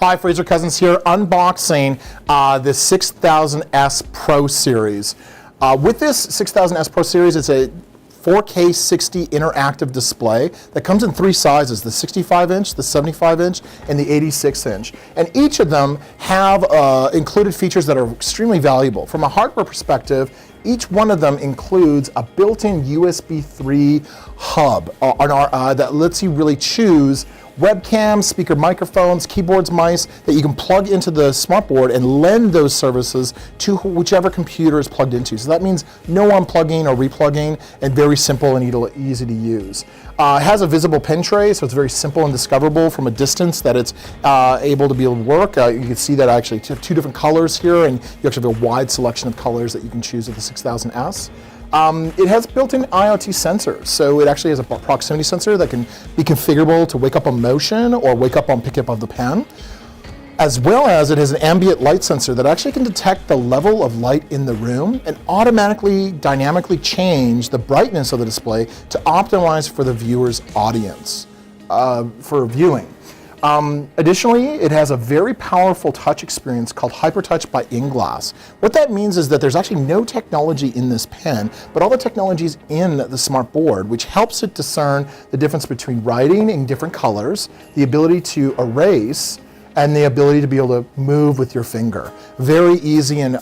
Hi, Fraser Cousins here, unboxing the 6000S Pro Series. With this 6000S Pro Series, it's a 4K 60 interactive display that comes in three sizes, the 65-inch, the 75-inch, and the 86-inch. And each of them have included features that are extremely valuable. From a hardware perspective, each one of them includes a built-in USB 3 hub that lets you really choose webcams, speaker microphones, keyboards, mice that you can plug into the smartboard and lend those services to whichever computer is plugged into. So that means no unplugging or replugging, and very simple and easy to use. It has a visible pen tray, so it's very simple and discoverable from a distance that it's able to be able to work. You can see that I actually have two different colors here, and you actually have a wide selection of colors that you can choose with the 6000S. It has built-in IoT sensors, so it actually has a proximity sensor that can be configurable to wake up on motion or wake up on pickup of the pen, as well as it has an ambient light sensor that actually can detect the level of light in the room and automatically, dynamically change the brightness of the display to optimize for the viewer's audience for viewing. Additionally, it has a very powerful touch experience called HyperTouch by InGlass. What that means is that there's actually no technology in this pen, but all the technology is in the smart board, which helps it discern the difference between writing in different colors, the ability to erase, and the ability to be able to move with your finger. Very easy and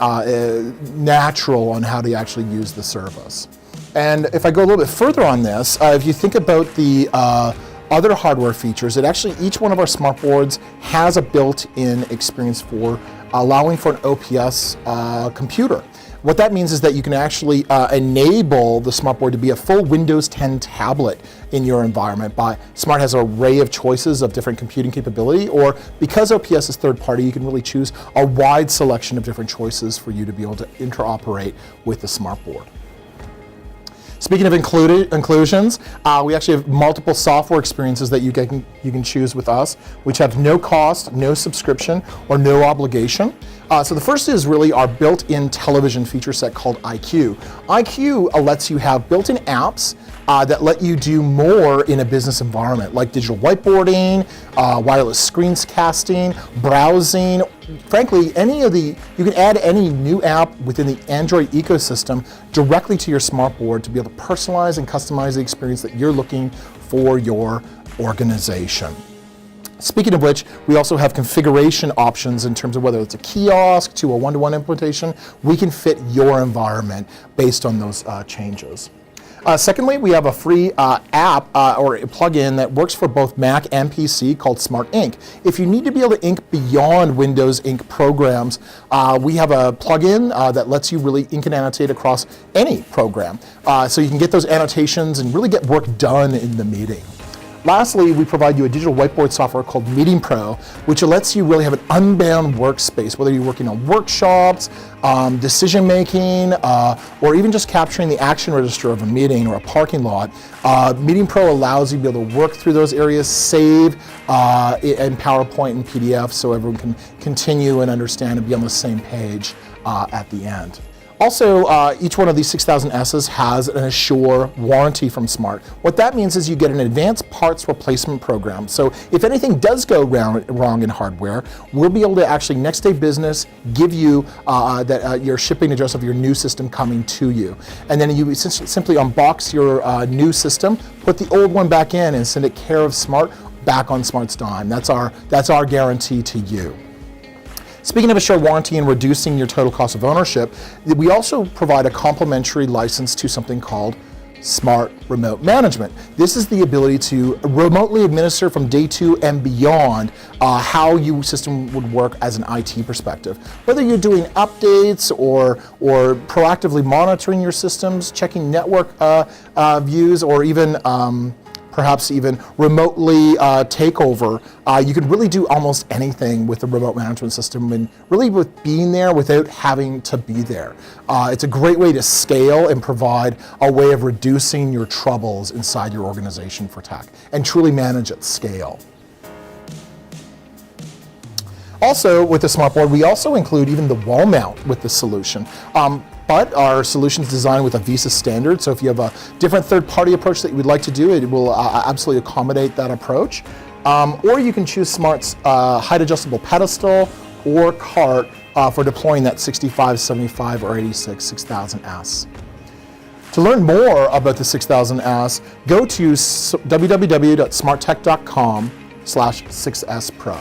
natural on how to actually use the service. And if I go a little bit further on this, if you think about the other hardware features, each one of our smart boards has a built-in experience for allowing for an OPS computer. What that means is that you can actually enable the smart board to be a full Windows 10 tablet in your environment. Smart has an array of choices of different computing capability, or because OPS is third party, you can really choose a wide selection of different choices for you to be able to interoperate with the smart board. Speaking of inclusions, we actually have multiple software experiences that you can choose with us, which have no cost, no subscription, or no obligation. So the first is really our built-in television feature set called iQ. iQ lets you have built-in apps that let you do more in a business environment, like digital whiteboarding, wireless screencasting, browsing. Frankly, you can add any new app within the Android ecosystem directly to your smart board to be able to personalize and customize the experience that you're looking for your organization. Speaking of which, we also have configuration options in terms of whether it's a kiosk to a one-to-one implementation. We can fit your environment based on those changes. Secondly, we have a free app or a plugin that works for both Mac and PC called Smart Ink. If you need to be able to ink beyond Windows Ink programs, we have a plugin that lets you really ink and annotate across any program. So you can get those annotations and really get work done in the meeting. Lastly, we provide you a digital whiteboard software called Meeting Pro, which lets you really have an unbound workspace, whether you're working on workshops, decision making, or even just capturing the action register of a meeting or a parking lot. Meeting Pro allows you to be able to work through those areas, save in PowerPoint and PDF so everyone can continue and understand and be on the same page at the end. Also, each one of these 6000Ss has an Assure warranty from Smart. What that means is you get an advanced parts replacement program. So if anything does go wrong in hardware, we'll be able to actually next day business give you your shipping address of your new system coming to you. And then you simply unbox your new system, put the old one back in, and send it care of Smart back on Smart's dime. That's our guarantee to you. Speaking of assured warranty and reducing your total cost of ownership, we also provide a complimentary license to something called Smart Remote Management. This is the ability to remotely administer from day 2 and beyond how your system would work as an IT perspective. Whether you're doing updates or proactively monitoring your systems, checking network views, or even perhaps even remotely take over. You can really do almost anything with the remote management system, and really with being there without having to be there. It's a great way to scale and provide a way of reducing your troubles inside your organization for tech and truly manage at scale. Also, with the smartboard, we also include even the wall mount with the solution. But our solution is designed with a Visa standard, so if you have a different third-party approach that you would like to do, it will absolutely accommodate that approach. or you can choose Smart's height adjustable pedestal or cart for deploying that 65, 75, or 86 6000S. To learn more about the 6000S, go to www.smarttech.com/6S Pro.